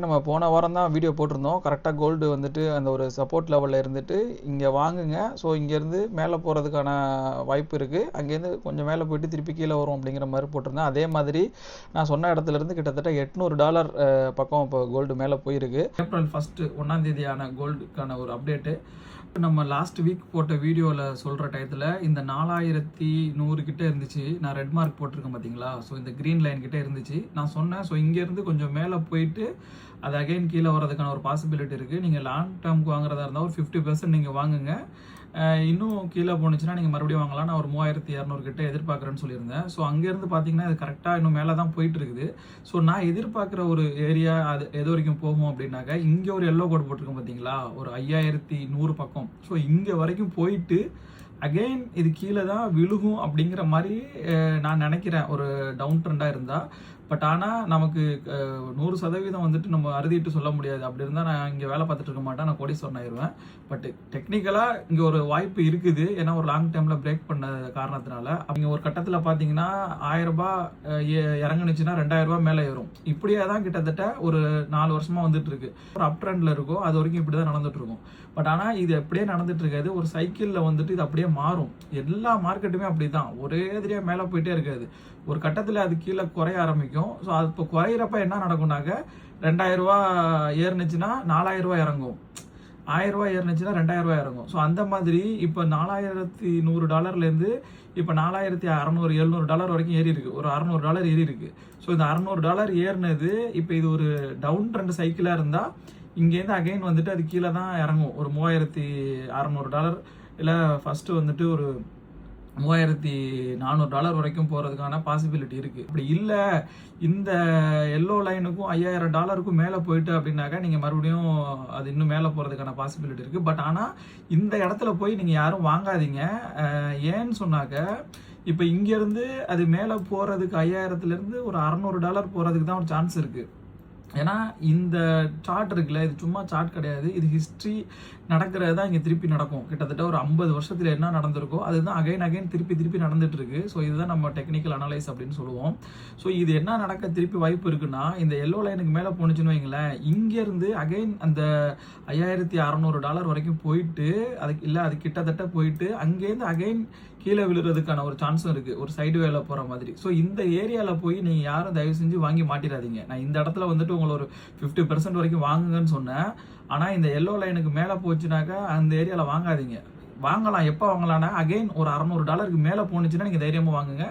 நம்ம போன வாரம் தான் வீடியோ போட்டிருந்தோம். கரெக்டாக கோல்டு வந்துட்டு அந்த ஒரு சப்போர்ட் லெவலில் இருந்துட்டு இங்கே வாங்குங்க, ஸோ இங்கேருந்து மேலே போகிறதுக்கான வாய்ப்பு இருக்குது, அங்கேருந்து கொஞ்சம் மேலே போயிட்டு திருப்பி கீழே வரும் அப்படிங்கிற மாதிரி போட்டிருந்தேன். அதே மாதிரி நான் சொன்ன இடத்துலேருந்து கிட்டத்தட்ட $800 பக்கம் இப்போ கோல்டு மேலே போயிருக்கு. ஏப்ரல் 1 1ஆம் தேதியான கோல்டுக்கான ஒரு அப்டேட்டு நம்ம லாஸ்ட் வீக் போட்ட வீடியோவில் சொல்கிற டயத்தில் இந்த 4100 கிட்டே இருந்துச்சு. நான் ரெட் மார்க் போட்டிருக்கேன் பார்த்தீங்களா, ஸோ இந்த க்ரீன் லைன் கிட்டே இருந்துச்சு. நான் சொன்னேன், ஸோ இங்கேருந்து கொஞ்சம் மேலே போயிட்டு அது அகைன் கீழே வரதுக்கான ஒரு பாசிபிலிட்டி இருக்குது. நீங்கள் லாங் டேர்முக்கு வாங்குறதா இருந்தால் ஒரு 50% நீங்கள் வாங்குங்க. இன்னும் கீழே போணுச்சுன்னா நீங்கள் மறுபடியும் வாங்கலாம். நான் ஒரு 3200 கிட்ட எதிர்பார்க்குறேன்னு சொல்லியிருந்தேன். ஸோ அங்கேருந்து பார்த்தீங்கன்னா இது கரெக்டாக இன்னும் மேலே தான் போயிட்டு இருக்குது. ஸோ நான் எதிர்பார்க்குற ஒரு ஏரியா அது எது வரைக்கும் போகும் அப்படின்னாக்கா, இங்கே ஒரு எல்லோ கோட் போட்டிருக்கோம் பார்த்தீங்களா, ஒரு 5100 பக்கம். ஸோ இங்கே வரைக்கும் போயிட்டு அகெயின் இது கீழே தான் விழுகும் அப்படிங்கிற மாதிரி நான் நினைக்கிறேன், ஒரு டவுன் ட்ரெண்டாக இருந்தால். பட் ஆனால் நமக்கு 100% வந்துட்டு நம்ம அறுதிட்டு சொல்ல முடியாது. அப்படி இருந்தால் நான் இங்கே வேலை பார்த்துட்டு இருக்க மாட்டேன், நான் கோடீஸ்வரன் ஆயிடுவேன். பட் டெக்னிக்கலாக இங்கே ஒரு வாய்ப்பு இருக்குது. ஏன்னா ஒரு லாங் டைமில் பிரேக் பண்ண காரணத்தினால அவங்க ஒரு கட்டத்தில் பார்த்தீங்கன்னா $1000 இறங்குனுச்சுன்னா $2000 மேலே ஏறும். இப்படியே தான் கிட்டத்தட்ட ஒரு 4 வருஷமாக வந்துட்டு இருக்கு. ஒரு அப் ட்ரெண்டில் இருக்கும், அது வரைக்கும் இப்படி தான் நடந்துட்டு இருக்கும். பட் ஆனால் இது அப்படியே நடந்துட்டு இருக்காது. ஒரு சைக்கிளில் வந்துட்டு இது அப்படியே மாறும். எல்லா மார்க்கெட்டுமே அப்படி தான், ஒரே எதிரியாக மேலே போயிட்டே இருக்காது. ஒரு கட்டத்தில் அது கீழே குறைய ஆரம்பிக்கும். ஸோ அது இப்போ குறையிறப்ப என்ன நடக்கும்னாக்க, $2000 ஏறுனுச்சுன்னா $4000 இறங்கும், $1000 ஏறுனுச்சுன்னா $2000 இறங்கும். ஸோ அந்த மாதிரி இப்போ $4100 இப்போ $4600 $700 வரைக்கும் ஏறி இருக்கு. ஒரு $600 ஏறி இருக்கு. ஸோ இந்த $600 ஏறினது இப்போ இது ஒரு டவுன் ட்ரெண்ட் சைக்கிளாக இருந்தால் இங்கேருந்து அகைன் வந்துட்டு அது கீழே தான் இறங்கும். ஒரு $3600 இல்லை ஃபஸ்ட்டு வந்துட்டு ஒரு $3400 வரைக்கும் போகிறதுக்கான பாசிபிலிட்டி இருக்குது. அப்படி இல்லை, இந்த எல்லோ லைனுக்கும் $5000 மேலே போயிட்டு அப்படின்னாக்கா நீங்கள் மறுபடியும் அது இன்னும் மேலே போகிறதுக்கான பாசிபிலிட்டி இருக்குது. பட் ஆனால் இந்த இடத்துல போய் நீங்கள் யாரும் வாங்காதீங்க. ஏன்னு சொன்னாக்க, இப்போ இங்கேருந்து அது மேலே போகிறதுக்கு 5000லேருந்து ஒரு $600 போகிறதுக்கு தான் ஒரு சான்ஸ் இருக்குது. ஏன்னா இந்த சார்ட் இருக்குல்ல, இது சும்மா சார்ட் கிடையாது, இது ஹிஸ்ட்ரி நடக்கிறது தான் இங்கே திருப்பி நடக்கும். கிட்டத்தட்ட ஒரு 50 வருஷத்தில் என்ன நடந்திருக்கோ அதுதான் அகைன் திருப்பி நடந்துட்டு இருக்கு. ஸோ இதுதான் நம்ம டெக்னிக்கல் அனலைஸ் அப்படின்னு சொல்லுவோம். ஸோ இது என்ன நடக்க திருப்பி வாய்ப்பு இருக்குன்னா, இந்த எல்லோ லைனுக்கு மேலே போணுச்சுன்னு வைங்களேன், இங்கேருந்து அகைன் அந்த $5600 வரைக்கும் போயிட்டு அது கிட்டத்தட்ட போயிட்டு அங்கேருந்து அகைன் கீழே விழுறதுக்கான ஒரு சான்ஸும் இருக்குது, ஒரு சைடு வேலை போகிற மாதிரி. ஸோ இந்த ஏரியாவில் போய் நீங்கள் யாரும் தயவு செஞ்சு வாங்கி மாட்டிடாதீங்க. நான் இந்த இடத்துல வந்துட்டு உங்களை ஒரு 50% வரைக்கும் வாங்குங்கன்னு சொன்னேன். ஆனால் இந்த எல்லோ லைனுக்கு மேலே போச்சுனாக்கா அந்த ஏரியாவில் வாங்காதீங்க. வாங்கலாம், எப்போ வாங்கலாம்னா அகைன் ஒரு $600 மேலே போணுச்சுன்னா நீங்கள் தைரியமாக வாங்குங்க.